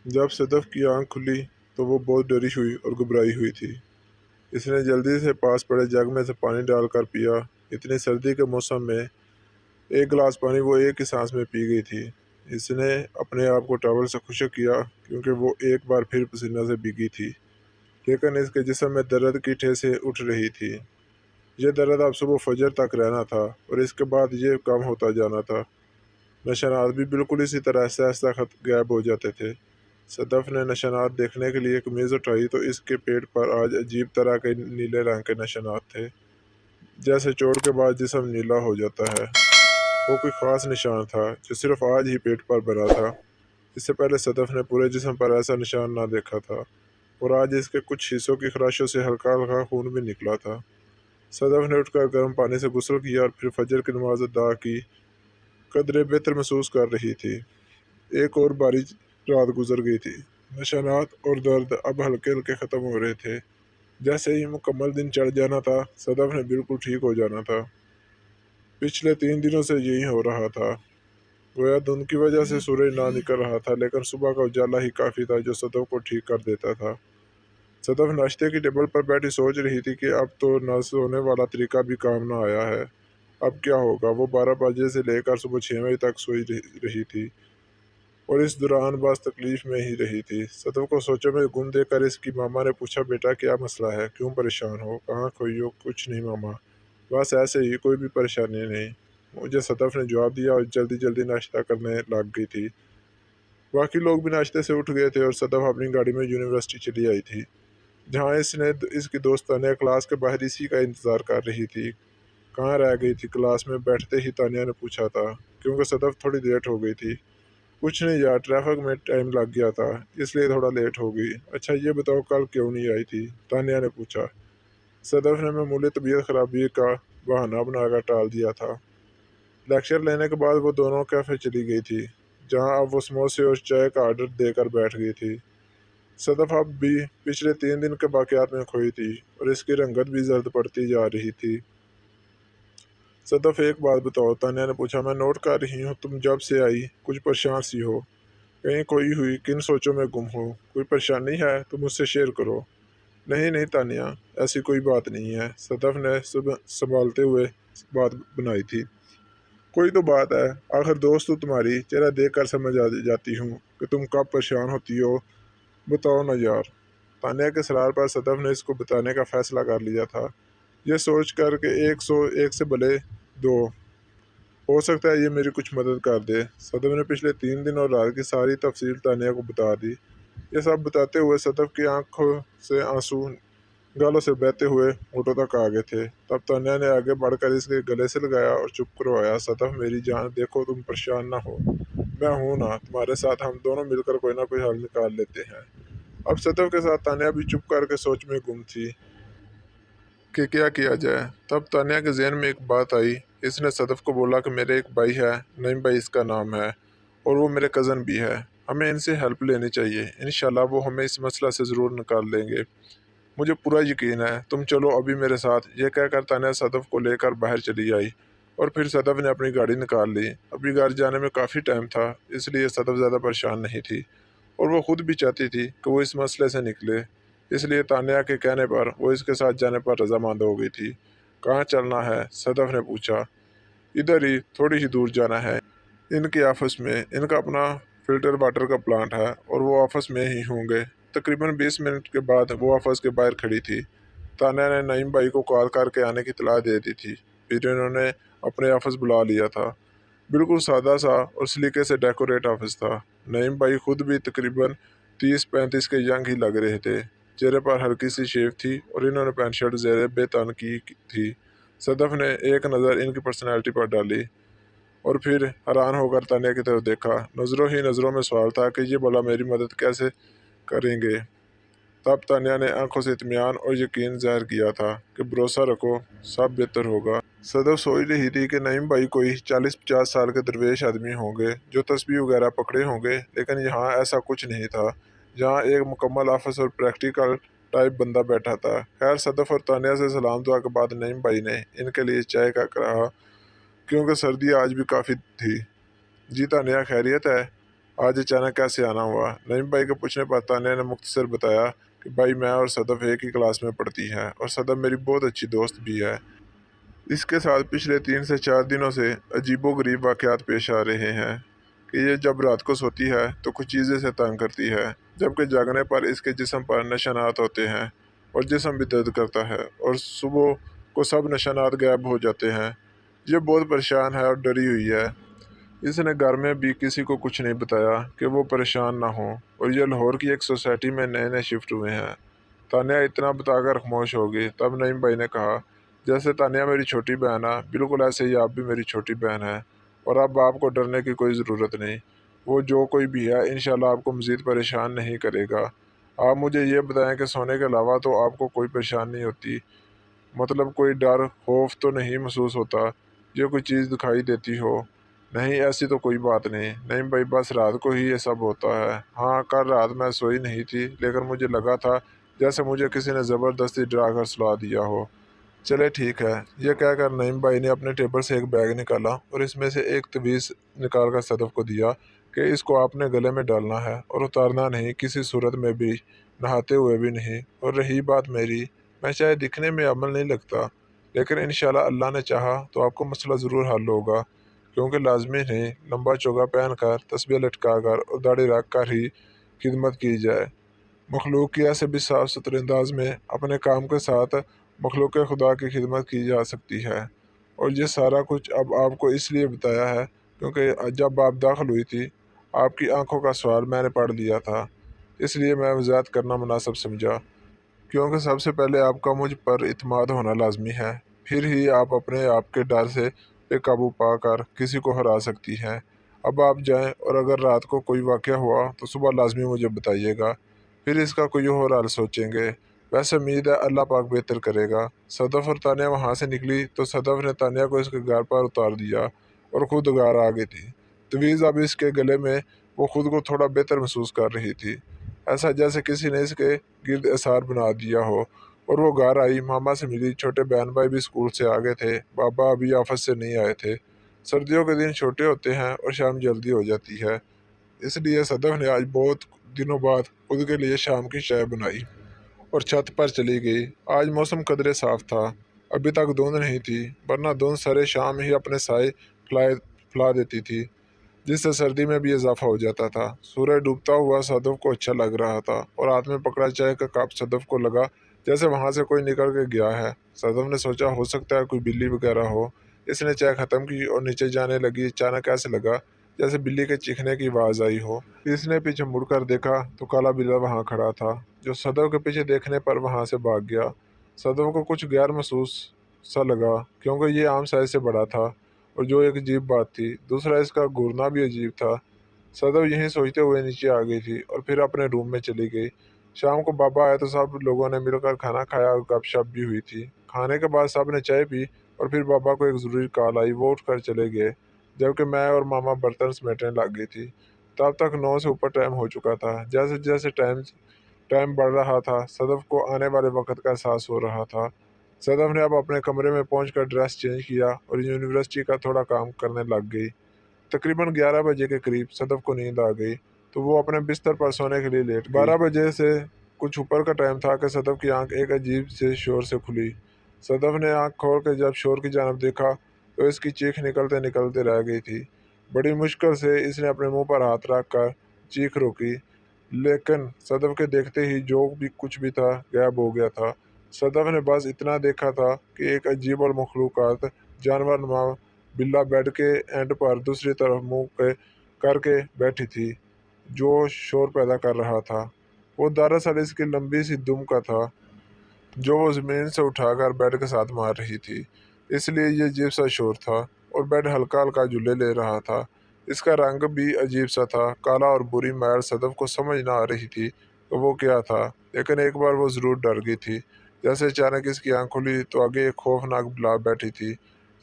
جب صدف کی آنکھ کھلی تو وہ بہت ڈری ہوئی اور گھبرائی ہوئی تھی۔ اس نے جلدی سے پاس پڑے جگ میں سے پانی ڈال کر پیا۔ اتنی سردی کے موسم میں ایک گلاس پانی وہ ایک ہی سانس میں پی گئی تھی۔ اس نے اپنے آپ کو ٹاول سے خشک کیا کیونکہ وہ ایک بار پھر پسینہ سے بھیگی تھی، لیکن اس کے جسم میں درد کی ٹھیسیں اٹھ رہی تھی۔ یہ درد اب صبح فجر تک رہنا تھا اور اس کے بعد یہ کم ہوتا جانا تھا۔ نشانات بھی بالکل اسی طرح آہستہ آہستہ غائب ہو جاتے تھے۔ صدف نے نشانات دیکھنے کے لیے قمیض اٹھائی تو اس کے پیٹ پر آج عجیب طرح کے نیلے رنگ کے نشانات تھے، جیسے چوٹ کے بعد جسم نیلا ہو جاتا ہے۔ وہ کوئی خاص نشان تھا جو صرف آج ہی پیٹ پر بنا تھا۔ اس سے پہلے صدف نے پورے جسم پر ایسا نشان نہ دیکھا تھا، اور آج اس کے کچھ حصوں کی خراشوں سے ہلکا ہلکا خون بھی نکلا تھا۔ صدف نے اٹھ کر گرم پانی سے غسل کیا اور پھر فجر کی نماز ادا کی۔ قدرے بہتر محسوس کر رہی تھی۔ ایک اور باری رات گزر گئی تھی۔ نشانات اور درد اب ہلکے ہلکے ختم ہو رہے تھے۔ جیسے ہی مکمل دن چڑھ جانا تھا، صدف نے بالکل ٹھیک ہو جانا تھا۔ پچھلے 3 دنوں سے یہی ہو رہا تھا۔ گویا دھند کی وجہ سے سورج نہ نکل رہا تھا، لیکن صبح کا اجالا ہی کافی تھا جو صدف کو ٹھیک کر دیتا تھا۔ صدف ناشتے کی ٹیبل پر بیٹھی سوچ رہی تھی کہ اب تو نہ سونے والا طریقہ بھی کام نہ آیا ہے۔ اب کیا ہوگا؟ وہ 12 بجے سے لے کر صبح 6 بجے تک سوئی رہی تھی اور اس دوران بس تکلیف میں ہی رہی تھی۔ صدف کو سوچوں میں گم دیکھ کر اس کی ماما نے پوچھا، بیٹا کیا مسئلہ ہے؟ کیوں پریشان ہو؟ کہاں کھوئی ہو؟ کچھ نہیں ماما، بس ایسے ہی، کوئی بھی پریشانی نہیں، مجھے صدف نے جواب دیا اور جلدی جلدی ناشتہ کرنے لگ گئی تھی۔ باقی لوگ بھی ناشتے سے اٹھ گئے تھے اور صدف اپنی گاڑی میں یونیورسٹی چلی آئی تھی، جہاں اس کی دوست تانیہ کلاس کے باہر اسی کا انتظار کر رہی تھی۔ کہاں رہ گئی تھی؟ کلاس میں بیٹھتے ہی تانیہ نے پوچھا تھا، کیونکہ صدف تھوڑی لیٹ ہو گئی تھی۔ کچھ نہیں یار، ٹریفک میں ٹائم لگ گیا تھا، اس لیے تھوڑا لیٹ ہو گئی۔ اچھا یہ بتاؤ کل کیوں نہیں آئی تھی؟ تانیہ نے پوچھا۔ صدف نے معمولی طبیعت خرابی کا بہانہ بنا کر ٹال دیا تھا۔ لیکچر لینے کے بعد وہ دونوں کیفے چلی گئی تھی، جہاں اب وہ سموسے اور چائے کا آرڈر دے کر بیٹھ گئی تھی۔ صدف اب بھی پچھلے 3 دن کے باقیات میں کھوئی تھی اور اس کی رنگت بھی زرد پڑتی جا رہی تھی۔ صدف ایک بات بتاؤ، تانیہ نے پوچھا، میں نوٹ کر رہی ہوں تم جب سے آئی کچھ پریشان سی ہو، کہیں کھوئی ہوئی، کن سوچوں میں گم ہو؟ کوئی پریشانی ہے تو مجھ سے شیئر کرو۔ نہیں نہیں تانیہ، ایسی کوئی بات نہیں ہے، صدف نے سنبھالتے ہوئے بات بنائی تھی۔ کوئی تو بات ہے، آخر دوست ہوں تمہاری، چہرہ دیکھ کر سمجھ آ جاتی ہوں کہ تم کب پریشان ہوتی ہو، بتاؤ نا یار۔ تانیہ کے اصرار پر صدف نے اس کو بتانے کا فیصلہ کر لیا تھا، یہ سوچ کر کہ 100 سے بھلے 2 ہو سکتا ہے یہ میری کچھ مدد کر دے۔ صدف نے پچھلے 3 دن اور رات کی ساری تفصیل تانیہ کو بتا دی۔ یہ سب بتاتے ہوئے صدف کی آنکھوں سے آنسو گالوں سے بہتے ہوئے ہونٹوں تک آ گئے تھے۔ تب تانیہ نے آگے بڑھ کر اس کے گلے سے لگایا اور چپ کروایا، صدف میری جان، دیکھو تم پریشان نہ ہو، میں ہوں نا تمہارے ساتھ، ہم دونوں مل کر کوئی نہ کوئی حل نکال لیتے ہیں۔ اب صدف کے ساتھ تانیہ بھی چپ کر کے سوچ میں گم تھی کہ کیا کیا جائے۔ تب تانیہ کے ذہن میں ایک بات آئی۔ اس نے صدف کو بولا کہ میرے ایک بھائی ہے، نعیم بھائی اس کا نام ہے، اور وہ میرے کزن بھی ہے، ہمیں ان سے ہیلپ لینی چاہیے، انشاءاللہ وہ ہمیں اس مسئلہ سے ضرور نکال دیں گے، مجھے پورا یقین ہے، تم چلو ابھی میرے ساتھ۔ یہ کہہ کر تانیہ صدف کو لے کر باہر چلی آئی اور پھر صدف نے اپنی گاڑی نکال لی۔ ابھی گھر جانے میں کافی ٹائم تھا، اس لیے صدف زیادہ پریشان نہیں تھی اور وہ خود بھی چاہتی تھی کہ وہ اس مسئلے سے نکلے، اس لیے تانیہ کے کہنے پر وہ اس کے ساتھ جانے پر رضامند ہو گئی تھی۔ کہاں چلنا ہے؟ صدف نے پوچھا۔ ادھر ہی، تھوڑی ہی دور جانا ہے، ان کے آفس میں، ان کا اپنا فلٹر واٹر کا پلانٹ ہے اور وہ آفس میں ہی ہوں گے۔ تقریباً 20 منٹ کے بعد وہ آفس کے باہر کھڑی تھی۔ تانیہ نے نعیم بھائی کو کال کر کے آنے کی اطلاع دے دی تھی، پھر انہوں نے اپنے آفس بلا لیا تھا۔ بالکل سادہ سا اور سلیقے سے ڈیکوریٹ آفس تھا۔ نعیم بھائی خود بھی تقریباً 30-35 کے ینگ ہی لگ رہے تھے، چہرے پر ہلکی سی شیو تھی اور انہوں نے پینٹ شرٹ زیر بے تن کی تھی۔ صدف نے ایک نظر ان کی پرسنالٹی پر ڈالی اور پھر حیران ہو کر تانیہ کی طرف دیکھا۔ نظروں ہی نظروں میں سوال تھا کہ یہ بھلا میری مدد کیسے کریں گے؟ تب تانیہ نے آنکھوں سے اطمینان اور یقین ظاہر کیا تھا کہ بھروسہ رکھو، سب بہتر ہوگا۔ صدف سوچ رہی تھی کہ نعیم بھائی کوئی 40-50 سال کے درویش آدمی ہوں گے جو تسبیح وغیرہ پکڑے ہوں گے، لیکن یہاں ایسا کچھ نہیں تھا، جہاں ایک مکمل آفس اور پریکٹیکل ٹائپ بندہ بیٹھا تھا۔ خیر، صدف اور تانیہ سے سلام دعا کے بعد نعیم بھائی نے ان کے لیے چائے کا کہا، کیونکہ سردی آج بھی کافی تھی۔ جی تانیہ، خیریت ہے؟ آج اچانک کیسے آنا ہوا؟ نعیم بھائی کے پوچھنے پر تانیہ نے مختصر بتایا کہ بھائی میں اور صدف ایک ہی کلاس میں پڑھتی ہیں اور صدف میری بہت اچھی دوست بھی ہے۔ اس کے ساتھ پچھلے 3 سے 4 دنوں سے عجیب و غریب واقعات پیش آ رہے ہیں کہ یہ جب رات کو سوتی ہے تو کچھ چیزیں سے تنگ کرتی ہے، جبکہ جاگنے پر اس کے جسم پر نشانات ہوتے ہیں اور جسم بھی درد کرتا ہے اور صبح کو سب نشانات غائب ہو جاتے ہیں۔ یہ بہت پریشان ہے اور ڈری ہوئی ہے۔ اس نے گھر میں بھی کسی کو کچھ نہیں بتایا کہ وہ پریشان نہ ہوں، اور یہ لاہور کی ایک سوسائٹی میں نئے نئے شفٹ ہوئے ہیں۔ تانیہ اتنا بتا کر خاموش ہو گئی۔ تب نعیم بھائی نے کہا، جیسے تانیہ میری چھوٹی بہن ہے، بالکل ایسے ہی آپ بھی میری چھوٹی بہن ہے، اور اب آپ کو ڈرنے کی کوئی ضرورت نہیں۔ وہ جو کوئی بھی ہے انشاءاللہ آپ کو مزید پریشان نہیں کرے گا۔ آپ مجھے یہ بتائیں کہ سونے کے علاوہ تو آپ کو کوئی پریشانی نہیں ہوتی؟ مطلب کوئی ڈر خوف تو نہیں محسوس ہوتا؟ یہ کوئی چیز دکھائی دیتی ہو؟ نہیں ایسی تو کوئی بات نہیں نعیم بھائی، بس رات کو ہی یہ سب ہوتا ہے۔ ہاں کل رات میں سوئی نہیں تھی، لیکن مجھے لگا تھا جیسے مجھے کسی نے زبردستی ڈرا کر سلا دیا ہو۔ چلے ٹھیک ہے۔ یہ کہہ کر نعیم بھائی نے اپنے ٹیبل سے ایک بیگ نکالا اور اس میں سے ایک تعویذ نکال کر صدف کو دیا کہ اس کو آپ نے گلے میں ڈالنا ہے اور اتارنا نہیں کسی صورت میں بھی، نہاتے ہوئے بھی نہیں۔ اور رہی بات میری، میں چاہے دکھنے میں عمل نہیں لگتا، لیکن انشاءاللہ اللہ نے چاہا تو آپ کو مسئلہ ضرور حل ہوگا، کیونکہ لازمی نہیں لمبا چوگا پہن کر، تسبیح لٹکا کر اور داڑھی رکھ کر ہی خدمت کی جائے۔ مخلوق کی ایسے بھی صاف ستھرے انداز میں اپنے کام کے ساتھ مخلوق خدا کی خدمت کی جا سکتی ہے۔ اور یہ سارا کچھ اب آپ کو اس لیے بتایا ہے کیونکہ جب آپ داخل ہوئی تھی آپ کی آنکھوں کا سوال میں نے پڑھ لیا تھا، اس لیے میں وضاحت کرنا مناسب سمجھا، کیونکہ سب سے پہلے آپ کا مجھ پر اعتماد ہونا لازمی ہے، پھر ہی آپ اپنے آپ کے ڈر سے بے قابو پا کر کسی کو ہرا سکتی ہیں۔ اب آپ جائیں، اور اگر رات کو کوئی واقعہ ہوا تو صبح لازمی مجھے بتائیے گا، پھر اس کا کوئی اور حل سوچیں گے۔ ویسے امید ہے اللہ پاک بہتر کرے گا۔ صدف اور تانیہ وہاں سے نکلی تو صدف نے تانیہ کو اس کے گھر پر اتار دیا اور خود گھر آ گئی تھی۔ تعویذ اب اس کے گلے میں، وہ خود کو تھوڑا بہتر محسوس کر رہی تھی، ایسا جیسے کسی نے اس کے گرد اثار بنا دیا ہو۔ اور وہ گھر آئی، ماما سے ملی، چھوٹے بہن بھائی بھی اسکول سے آ گئے تھے، بابا ابھی آفس سے نہیں آئے تھے۔ سردیوں کے دن چھوٹے ہوتے ہیں اور شام جلدی ہو جاتی ہے، اس لیے صدف نے آج بہت دنوں بعد خود کے لیے شام کی چائے بنائی اور چھت پر چلی گئی۔ آج موسم قدرے صاف تھا، ابھی تک دھند نہیں تھی، ورنہ دھند سرے شام ہی اپنے سائے پھیلا دیتی تھی، جس سے سردی میں بھی اضافہ ہو جاتا تھا۔ سورج ڈوبتا ہوا صدف کو اچھا لگ رہا تھا، اور ہاتھ میں پکڑا چائے کا کپ صدف کو لگا جیسے وہاں سے کوئی نکل کے گیا ہے۔ صدف نے سوچا ہو سکتا ہے کوئی بلی وغیرہ ہو۔ اس نے چائے ختم کی اور نیچے جانے لگی۔ اچانک ایسے لگا جیسے بلی کے چیخنے کی آواز آئی ہو۔ اس نے پیچھے مڑ کر دیکھا تو کالا بلا وہاں کھڑا تھا، جو صدف کے پیچھے دیکھنے پر وہاں سے بھاگ گیا۔ صدف کو کچھ غیر محسوس سا لگا، کیونکہ یہ عام سائز سے بڑا تھا، اور جو ایک عجیب بات تھی، دوسرا اس کا گھورنا بھی عجیب تھا۔ صدف یہیں سوچتے ہوئے نیچے آ گئی تھی اور پھر اپنے روم میں چلی گئی۔ شام کو بابا آئے تو سب لوگوں نے مل کر کھانا کھایا اور گپ شپ بھی ہوئی تھی۔ کھانے کے بعد سب نے چائے پی اور پھر بابا کو ایک ضروری کال آئی، وہ اٹھ کر چلے گئے، جبکہ میں اور ماما برتن سمیٹنے لگ گئی تھی۔ تب تک 9 سے اوپر ٹائم ہو چکا تھا۔ جیسے جیسے ٹائم بڑھ رہا تھا صدف کو آنے والے وقت کا احساس ہو رہا تھا۔ صدف نے اب اپنے کمرے میں پہنچ کر ڈریس چینج کیا اور یونیورسٹی کا تھوڑا کام کرنے لگ گئی۔ تقریباً 11 بجے کے قریب صدف کو نیند آ گئی تو وہ اپنے بستر پر سونے کے لیے لیٹ گئی۔ 12 بجے سے کچھ اوپر کا ٹائم تھا کہ صدف کی آنکھ ایک عجیب سے شور سے کھلی۔ صدف نے آنکھ کھول کے جب شور کی جانب دیکھا تو اس کی چیخ نکلتے نکلتے رہ گئی تھی۔ بڑی مشکل سے اس نے اپنے منہ پر ہاتھ رکھ کر چیخ روکی، لیکن صدف کے دیکھتے ہی جو بھی کچھ بھی تھا غائب ہو گیا تھا۔ صدف نے بس اتنا دیکھا تھا کہ ایک عجیب المخلوقات جانور نما بلا بیڈ کے اینڈ پر دوسری طرف منہ کر کے بیٹھی تھی، جو شور پیدا کر رہا تھا وہ دراصل اس کی لمبی سی دم کا تھا، جو وہ زمین سے اٹھا کر بیڈ کے ساتھ مار رہی تھی، اس لیے یہ عجیب سا شور تھا۔ اور بیڈ ہلکا ہلکا جھولے لے رہا تھا، اس کا رنگ بھی عجیب سا تھا، کالا اور بری میل۔ صدف کو سمجھ نہ آ رہی تھی کہ وہ کیا تھا، لیکن ایک بار وہ ضرور ڈر گئی تھی۔ جیسے اچانک اس کی آنکھ کھلی تو آگے ایک خوفناک بلا بیٹھی تھی،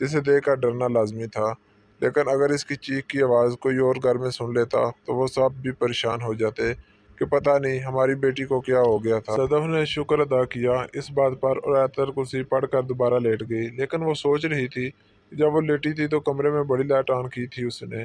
جسے دیکھ کر ڈرنا لازمی تھا، لیکن اگر اس کی چیخ کی آواز کوئی اور گھر میں سن لیتا تو وہ سب بھی پریشان ہو جاتے کہ پتہ نہیں ہماری بیٹی کو کیا ہو گیا تھا۔ صدف نے شکر ادا کیا اس بات پر اور آیت الکرسی پڑھ کر دوبارہ لیٹ گئی، لیکن وہ سوچ رہی تھی کہ جب وہ لیٹی تھی تو کمرے میں بڑی لائٹ آن کی تھی اس نے،